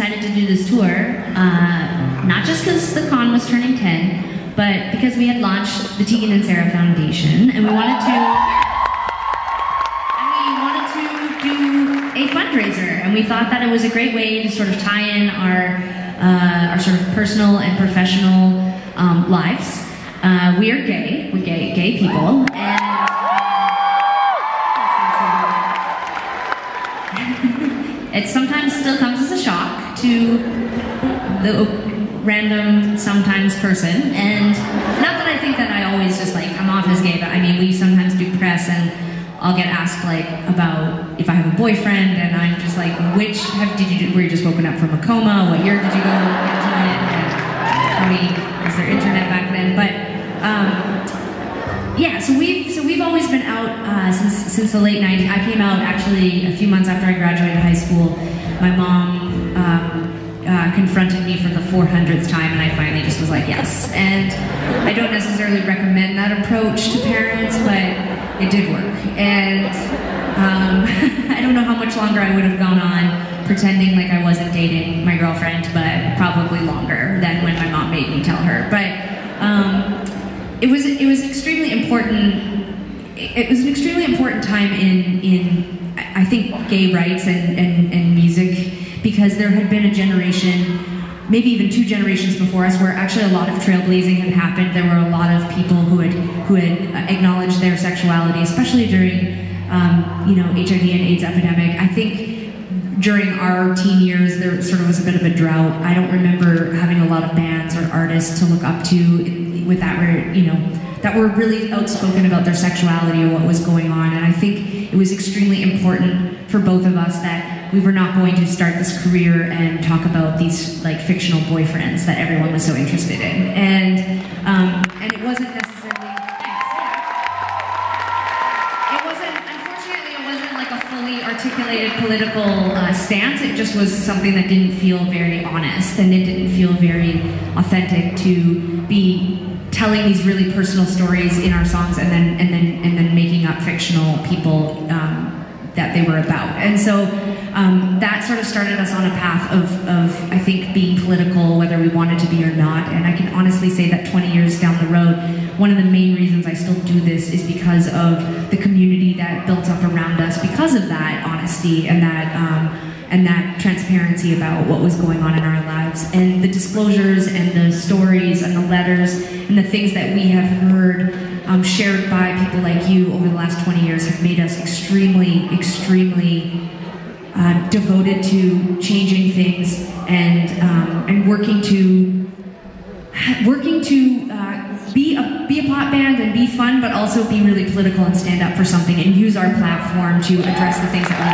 decided to do this tour, not just because the con was turning 10, but because we had launched the Tegan Sara Foundation, and we wanted to do a fundraiser, and we thought that it was a great way to sort of tie in our sort of personal and professional lives. We are gay. We're gay people, and it sometimes still comes as a shock to the random, sometimes person. And not that I think that I always just like, I'm off as gay, but I mean, we sometimes do press and I'll get asked like about if I have a boyfriend, and I'm just like, were you just woken up from a coma? What year did you go into it? And was there internet back then? But yeah, so we've always been out since the late 90s. I came out actually a few months after I graduated high school. My mom confronted me for the 400th time, and I finally just was like, yes. And I don't necessarily recommend that approach to parents, but it did work. And I don't know how much longer I would have gone on pretending like I wasn't dating my girlfriend, but probably longer than when my mom made me tell her. But it was extremely important. It was an extremely important time in I think gay rights and music, because there had been a generation, maybe even 2 generations before us, where actually a lot of trailblazing had happened. There were a lot of people who had acknowledged their sexuality, especially during HIV and AIDS epidemic. I think during our teen years there sort of was a bit of a drought. I don't remember having a lot of bands or artists to look up to with that were really outspoken about their sexuality or what was going on. And I think it was extremely important for both of us that we were not going to start this career and talk about these like fictional boyfriends that everyone was so interested in. And it wasn't necessarily, unfortunately it wasn't like a fully articulated political stance. It just was something that didn't feel very honest, and it didn't feel very authentic to be telling these really personal stories in our songs and then making up fictional people that they were about. And so that sort of started us on a path of I think being political, whether we wanted to be or not. And I can honestly say that 20 years down the road, one of the main reasons I still do this is because of the community that built up around us, because of that honesty and that transparency about what was going on in our lives, and the disclosures and the stories and the letters and the things that we have heard shared by people like you over the last 20 years have made us extremely devoted to changing things and working to be a pop band and be fun, but also be really political and stand up for something and use our platform to address the things that we.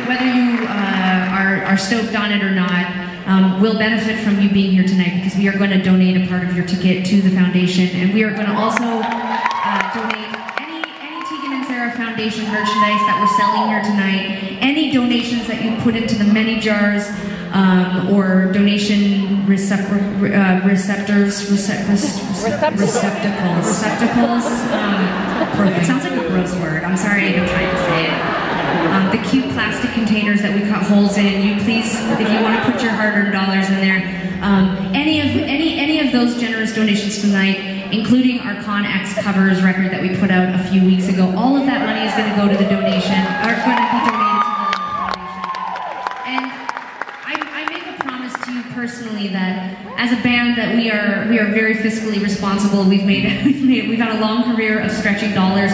Whether you are stoked on it or not, will benefit from you being here tonight, because we are going to donate a part of your ticket to the foundation, and we are going to also donate any Tegan Sara Foundation merchandise that we're selling here tonight, any donations that you put into the many jars, or donation receptacles. It sounds like a gross word. I'm sorry I'm trying to say it. The cute plastic containers that we cut holes in. You please, if you want to put your hard-earned dollars in there, any of those generous donations tonight, including our Con X covers record that we put out a few weeks ago, all of that money is going to go to the donation, or going to be donated to the foundation. And I make a promise to you personally that as a band that we are very fiscally responsible. We've had a long career of stretching dollars.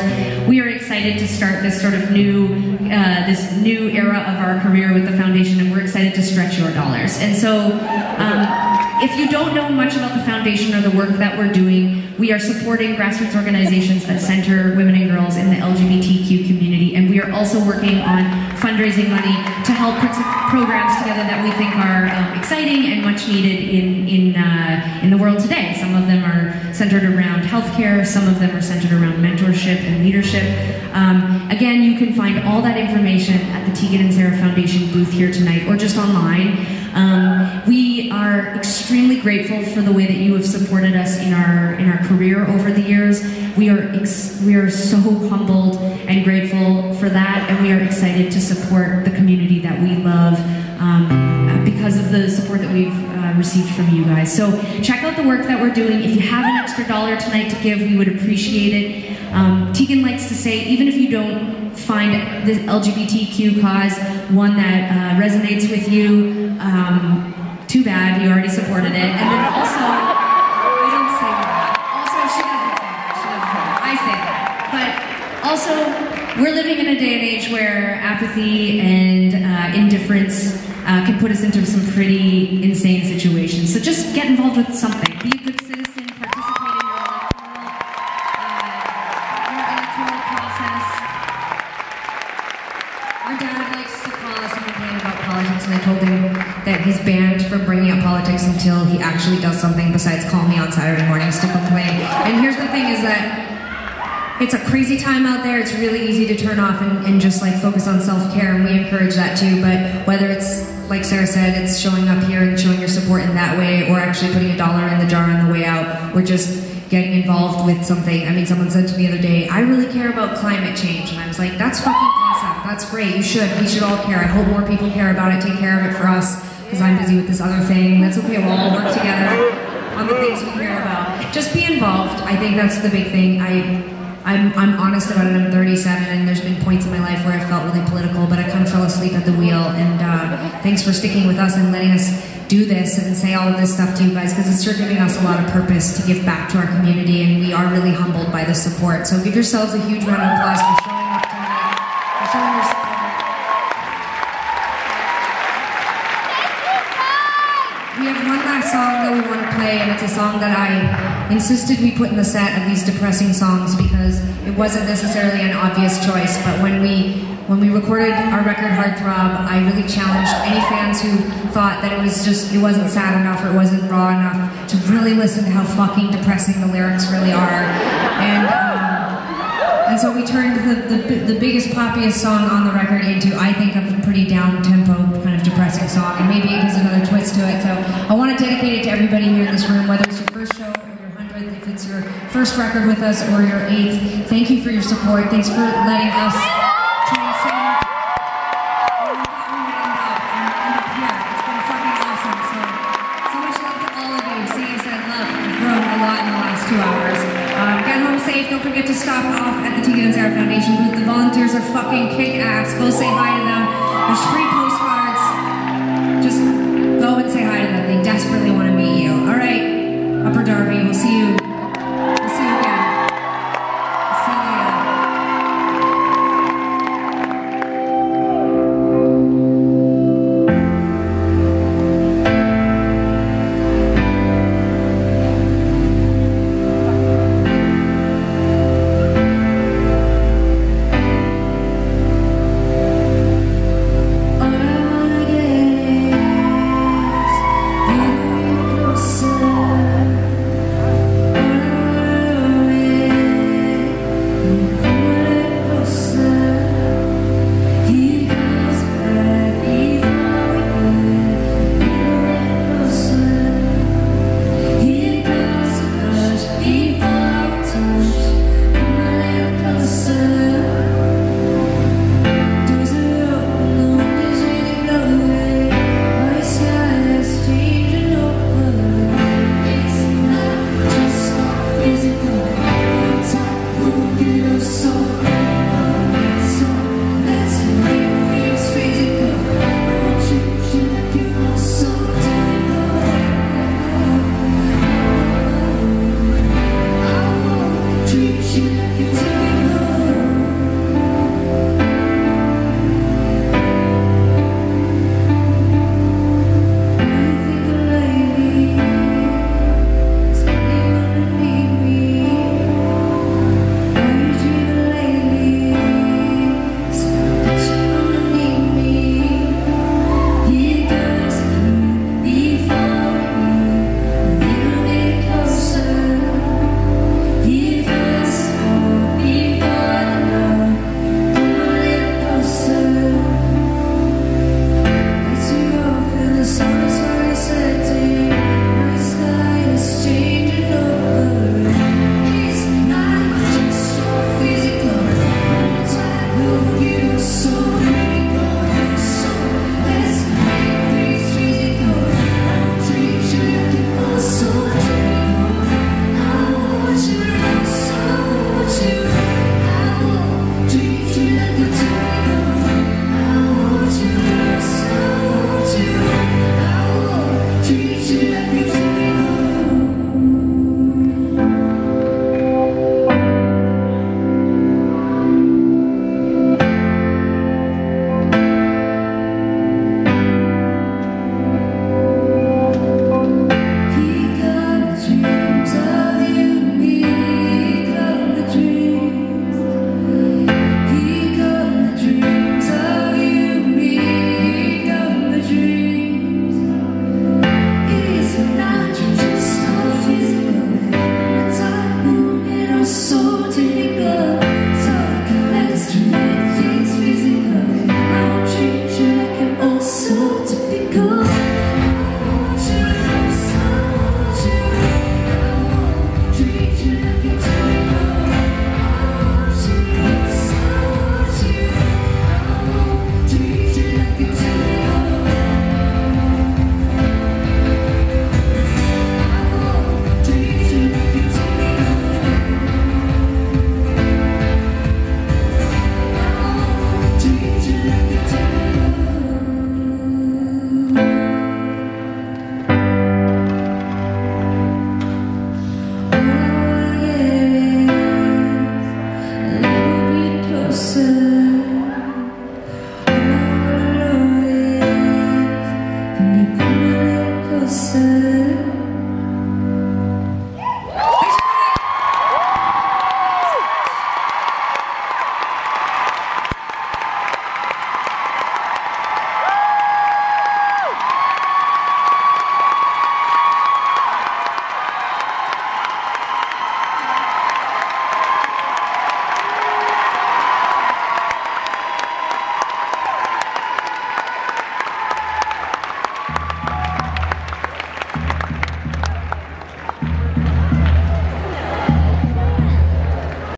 We are excited to start this sort of new era of our career with the foundation, and we're excited to stretch your dollars. And so if you don't know much about the foundation or the work that we're doing, we are supporting grassroots organizations that center women and girls in the LGBTQ community, and we are also working on fundraising money to help put programs together that we think are exciting and much needed in the world today. Some of them are centered around healthcare, some of them are centered around mentorship and leadership. Again, you can find all that information at the Tegan Sara Foundation booth here tonight, or just online. We are extremely grateful for the way that you have supported us in our career over the years. We are so humbled and grateful for that, and we are excited to support the community that we love because of the support that we've received from you guys. So check out the work that we're doing. If you have an extra $1 tonight to give, we would appreciate it. Tegan likes to say, even if you don't find this LGBTQ cause one that resonates with you, too bad, you already supported it. And then also, I don't say that. Also, she doesn't say that. I say that. But also, we're living in a day and age where apathy and indifference can put us into some pretty insane situations. So just get involved with something. Be a good citizen, participate in your electoral process. Our dad likes to call us and complain about politics, and I told him that he's banned from bringing up politics until he actually does something besides call me on Saturday mornings to complain. And here's the thing is that it's a crazy time out there. It's really easy to turn off and just like focus on self-care, and we encourage that too. But whether it's, like Sarah said, it's showing up here and showing your support in that way, or actually putting $1 in the jar on the way out, or just getting involved with something. I mean, someone said to me the other day, I really care about climate change. And I was like, that's fucking awesome. That's great. You should. We should all care. I hope more people care about it. Take care of it for us, because I'm busy with this other thing. That's okay. We'll all work together on the things we care about. Just be involved. I think that's the big thing. I'm honest about it. I'm 37, and there's been points in my life where I felt really political, but I kind of fell asleep at the wheel. And thanks for sticking with us and letting us do this and say all of this stuff to you guys, because it's sure giving us a lot of purpose to give back to our community, and we are really humbled by the support. So give yourselves a huge round of applause for showing up tonight, for showing your support. We have one last song that we want to play, and it's a song that I insisted we put in the set of these depressing songs because it wasn't necessarily an obvious choice. But when we recorded our record Heartthrob, I really challenged any fans who thought that it wasn't sad enough or it wasn't raw enough to really listen to how fucking depressing the lyrics really are. And so we turned the biggest, poppiest song on the record into, I think, a pretty down-tempo, kind of depressing song, and maybe it gives another twist to it. So I want to dedicate it to everybody here in this room, whether it's your first show or your 100th, if it's your first record with us or your 8th. Thank you for your support. Thanks for letting us transcend where we thought we would end up here. It's been fucking awesome. So much love to all of you. See, I said love. We've grown a lot in the last 2 hours. Get home safe. Don't forget to stop off at the Tegan Sara Foundation booth. The volunteers are fucking kick-ass. Go say hi to them. There's free postcards. Just go and say hi to them. They desperately want to meet you. All right, Upper Darby. We'll see you